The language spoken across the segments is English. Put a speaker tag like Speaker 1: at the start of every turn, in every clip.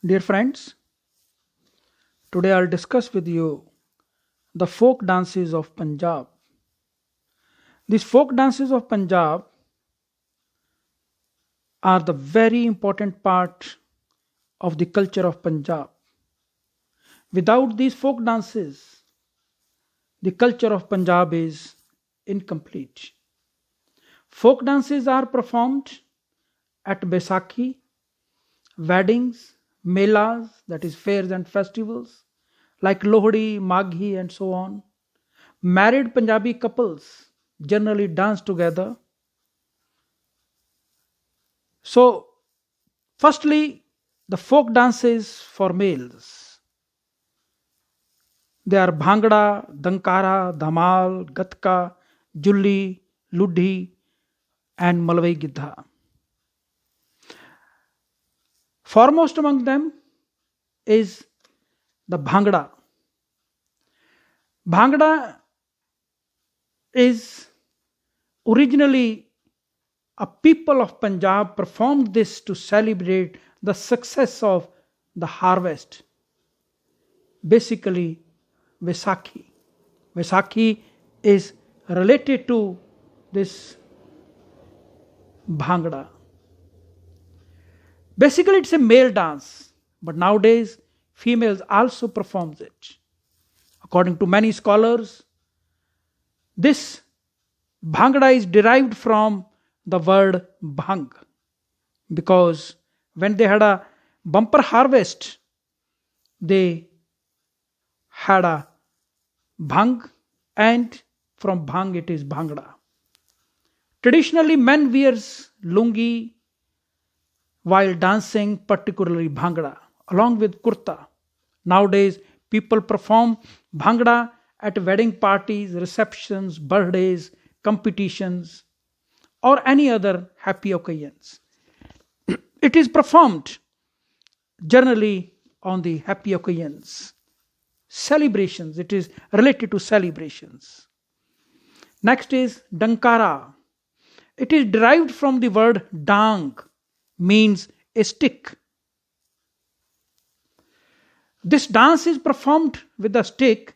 Speaker 1: Dear friends, today I'll discuss with you the folk dances of Punjab. These folk dances of Punjab are the very important part of the culture of Punjab. Without these folk dances, the culture of Punjab is incomplete. Folk dances are performed at Baisakhi, weddings, melas, that is fairs and festivals, like Lohri, Maghi, and so on. Married Punjabi couples generally dance together. So, firstly, the folk dances for males. They are Bhangra, Dankara, Dhamal, Gatka, Julli, Ludhi, and Malwai Gidha. Foremost among them is the Bhangra. Bhangra is originally a people of Punjab performed this to celebrate the success of the harvest. Basically, Vaisakhi. Vaisakhi is related to this Bhangra. Basically, it's a male dance, but nowadays females also performs it. According to many scholars, this Bhangra is derived from the word bhang because when they had a bumper harvest, they had a bhang, and from bhang it is bhangra. Traditionally, men wears lungi while dancing, particularly bhangra, along with kurta. Nowadays, people perform bhangra at wedding parties, receptions, birthdays, competitions, or any other happy occasions. It is performed generally on the happy occasions, celebrations. It is related to celebrations. Next is Dankara. It is derived from the word dang, means a stick. This dance is performed with a stick.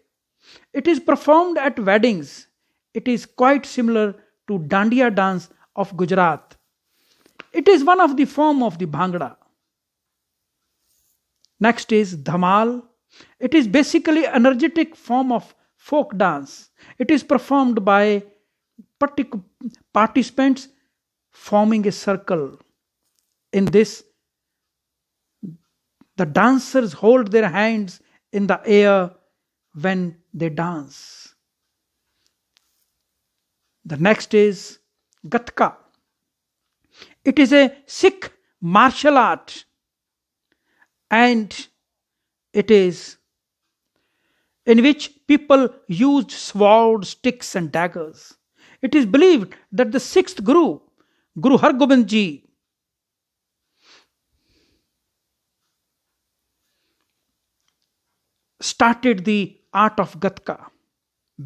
Speaker 1: It is performed at weddings. It is quite similar to Dandiya dance of Gujarat. It is one of the form of the Bhangra. Next is Dhamal. It is basically energetic form of folk dance. It is performed by participants forming a circle. In this, the dancers hold their hands in the air when they dance. The next is Gatka. It is a Sikh martial art, and it is in which people used swords, sticks, and daggers. It is believed that the sixth Guru, Guru Har Gobind Ji, started the art of Gatka.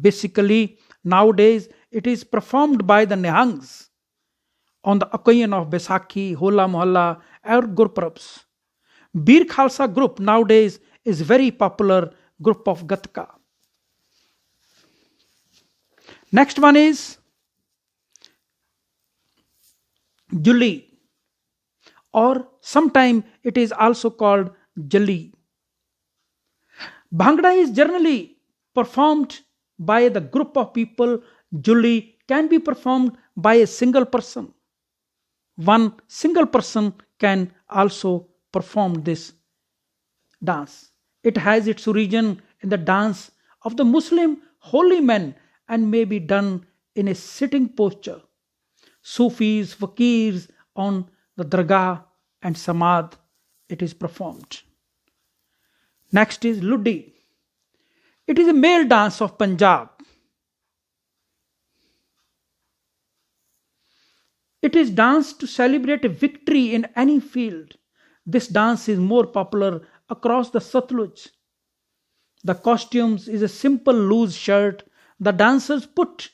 Speaker 1: Basically, nowadays it is performed by the Nihangs on the occasion of Baisakhi, Hola Mohalla, or Gurpurabs. Bir Khalsa group nowadays is very popular group of Gatka. Next one is Julli, or sometime it is also called Jalli. Bhangra is generally performed by the group of people. Julli can be performed by a single person. One single person can also perform this dance. It has its origin in the dance of the Muslim holy men and may be done in a sitting posture. Sufis, fakirs on the dargah and samad, it is performed. Next is Luddi. It is a male dance of Punjab. It is danced to celebrate a victory in any field. This dance is more popular across the Satluj. The costumes is a simple loose shirt. The dancers put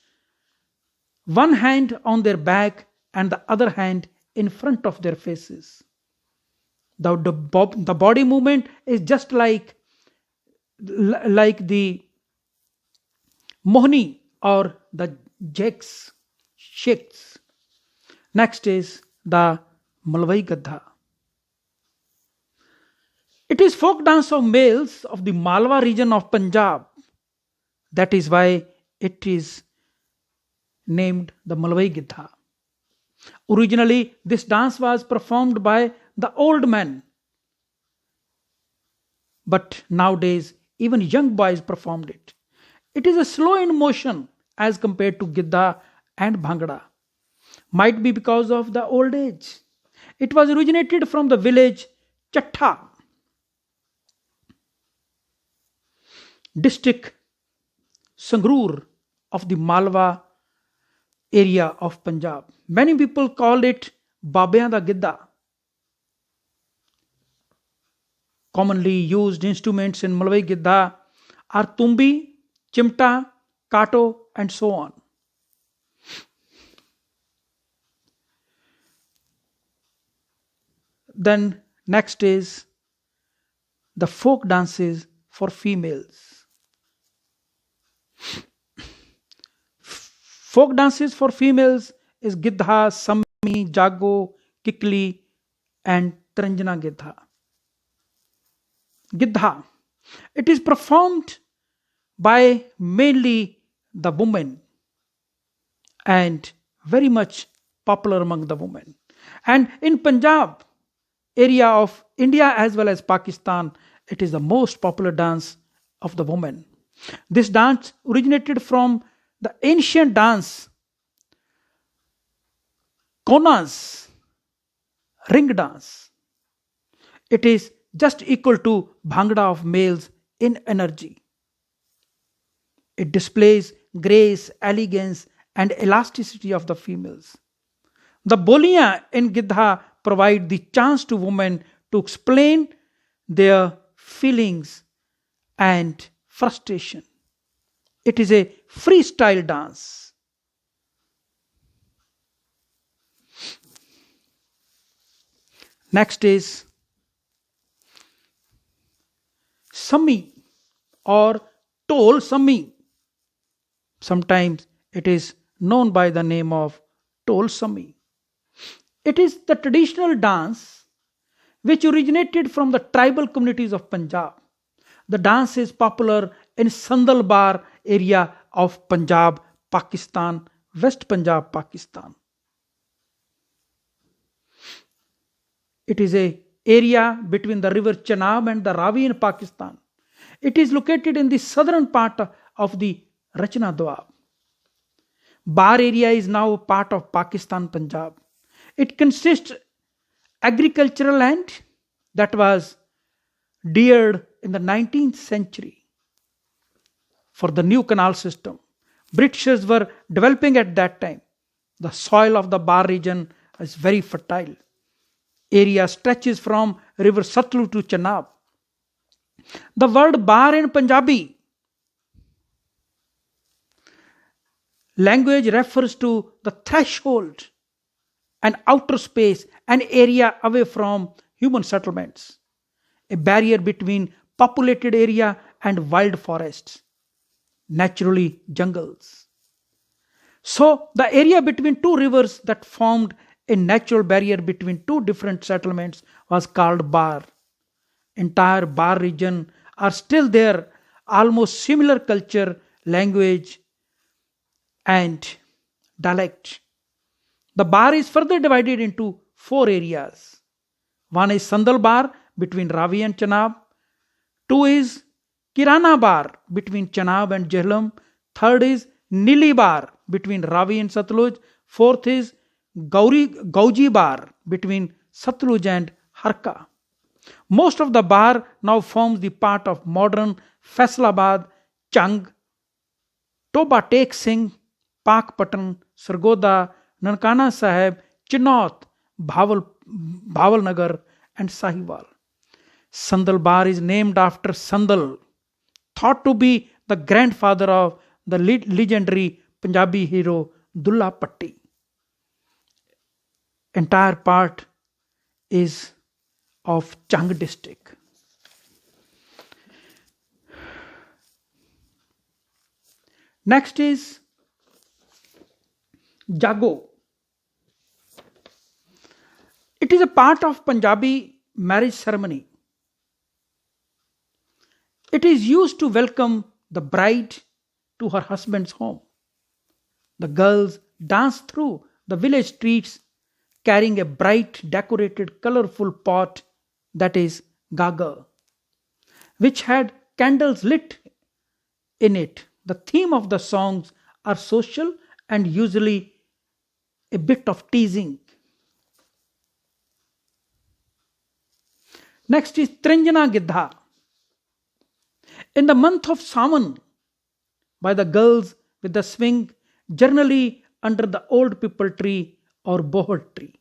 Speaker 1: one hand on their back and the other hand in front of their faces. The body movement is just like the mohni or the jacks shakes. Next is the Malwai Gadha. It is folk dance of males of the Malwa region of Punjab. That is why it is named the Malwai Gidha. Originally, this dance was performed by the old men, but nowadays even young boys performed it. It is a slow in motion as compared to Gidda and Bhangra. Might be because of the old age. It was originated from the village Chatta, district Sangrur of the Malwa area of Punjab. Many people call it Babiyan da Gidda. Commonly used instruments in Malwai Gidda are tumbi, chimta, kato, and so on. Then next is the folk dances for females. Folk dances for females is Gidha, Sammi, Jago, Kikli, and Taranjana Gidha. Gidha. It is performed by mainly the women and very much popular among the women. And in Punjab area of India as well as Pakistan, it is the most popular dance of the women. This dance originated from the ancient dance Konas, ring dance. It is just equal to Bhangra of males in energy. It displays grace, elegance, and elasticity of the females. The Boliyan in Gidha provide the chance to women to explain their feelings and frustration. It is a freestyle dance. Next is Sammi or Tol Sammi. Sometimes it is known by the name of Tol Sammi. It is the traditional dance which originated from the tribal communities of Punjab. The dance is popular in Sandalbar area of Punjab, Pakistan, West Punjab, Pakistan. It is a area between the river Chenab and the Ravi in Pakistan. It is located in the southern part of the Rachna Doab. Bar area is now part of Pakistan, Punjab. It consists agricultural land that was deared in the 19th century for the new canal system. Britishers were developing at that time. The soil of the Bar region is very fertile. Area stretches from river Satluj to Chenab. The word bar in Punjabi language refers to the threshold, an outer space, an area away from human settlements, a barrier between populated area and wild forests, naturally jungles. So the area between two rivers that formed a natural barrier between two different settlements was called Bar. Entire Bar region are still there, almost similar culture, language, and dialect. The Bar is further divided into four areas. One is Sandal Bar between Ravi and Chenab. Two is Kirana Bar between Chenab and Jhelum. Third is Nili Bar between Ravi and Satluj. Fourth is Gauji Bar between Satluj and Harka. Most of the Bar now forms the part of modern Faisalabad, Chang, Toba Tek Singh, Pakpatan, Sargoda, Nankana Sahib, Chinnaut, Bhavalnagar, and Sahiwal. Sandal Bar is named after Sandal, thought to be the grandfather of the legendary Punjabi hero Dulla Patti. Entire part is of Chang district. Next is Jago. It is a part of Punjabi marriage ceremony. It is used to welcome the bride to her husband's home. The girls dance through the village streets carrying a bright, decorated, colorful pot, that is gaga, which had candles lit in it. The theme of the songs are social and usually a bit of teasing. Next is Trinjana Gidha. In the month of Sawan, by the girls with the swing, generally under the old people tree or bohar tree.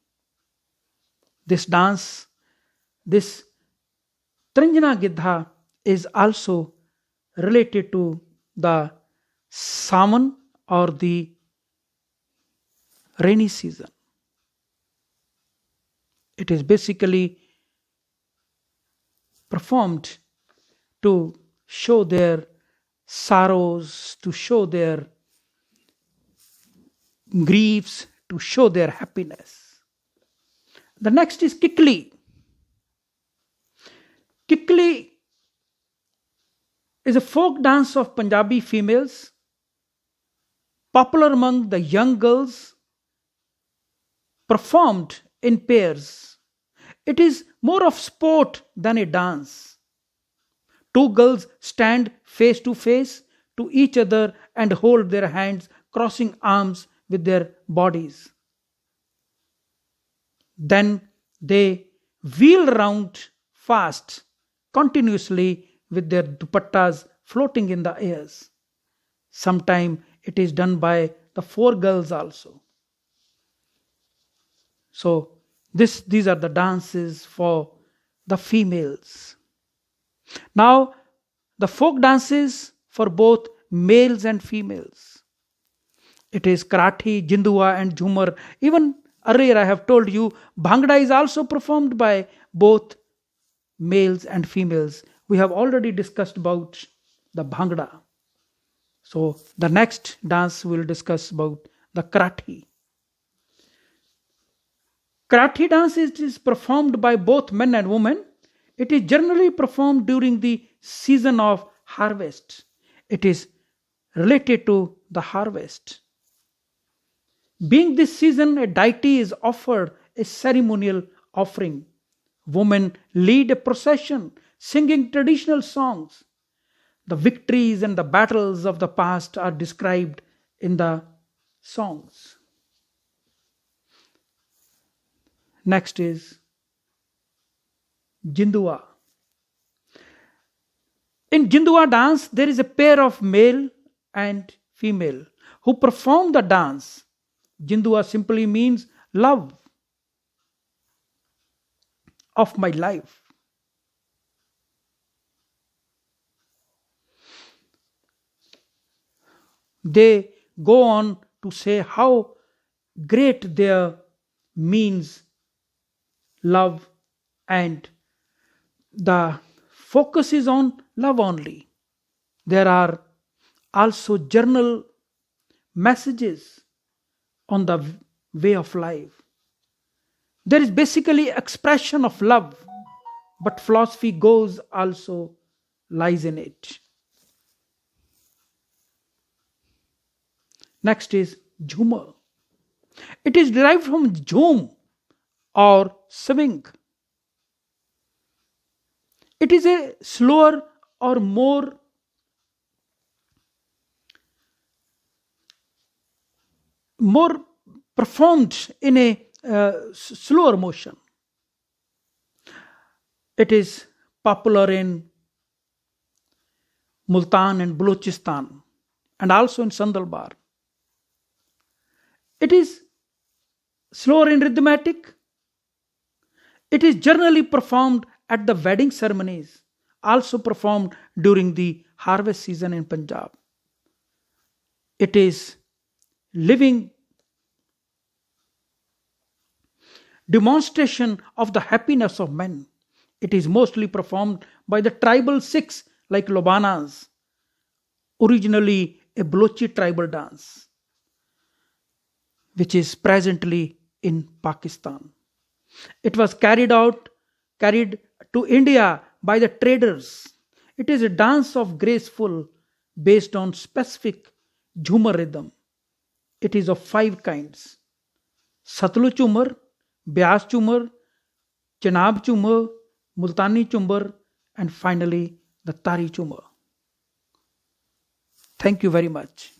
Speaker 1: This dance, this Trinjana Gidha, is also related to the Sawan or the rainy season. It is basically performed to show their sorrows, to show their griefs, to show their happiness. The next is Kikli. Kikli is a folk dance of Punjabi females, popular among the young girls, performed in pairs. It is more of sport than a dance. Two girls stand face to each other and hold their hands, crossing arms with their bodies. Then they wheel around fast, continuously, with their dupattas floating in the airs. Sometimes it is done by the four girls also. So these are the dances for the females. Now the folk dances for both males and females. It is Karathi, Jindua and Jhumar. Even earlier I have told you, Bhangra is also performed by both males and females. We have already discussed about the Bhangra. So the next dance we will discuss about the Karathi. Karathi dance is performed by both men and women. It is generally performed during the season of harvest. It is related to the harvest. Being this season, a deity is offered a ceremonial offering. Women lead a procession singing traditional songs. The victories and the battles of the past are described in the songs. Next is Jindua. In Jindua dance, there is a pair of male and female who perform the dance. Jindua simply means love of my life. They go on to say how great their means love, and the focus is on love only. There are also journal messages on the way of life. There is basically expression of love, but philosophy goes also lies in it. Next is Jhumar. It is derived from Jhum or swing. It is a slower or more performed in a slower motion. It is popular in Multan and Balochistan and also in Sandalbar. It is slower in rhythmatic. It is generally performed at the wedding ceremonies, also performed during the harvest season in Punjab. It is living demonstration of the happiness of men. It is mostly performed by the tribal Sikhs like Lobanas, originally a Balochi tribal dance, which is presently in Pakistan. It was carried to India by the traders. It is a dance of graceful based on specific Jhumar rhythm. It is of five kinds: Satluj Chumar, Byas Chumar, Chenab Chumar, Multani Chumar, and finally the Tari Chumar. Thank you very much.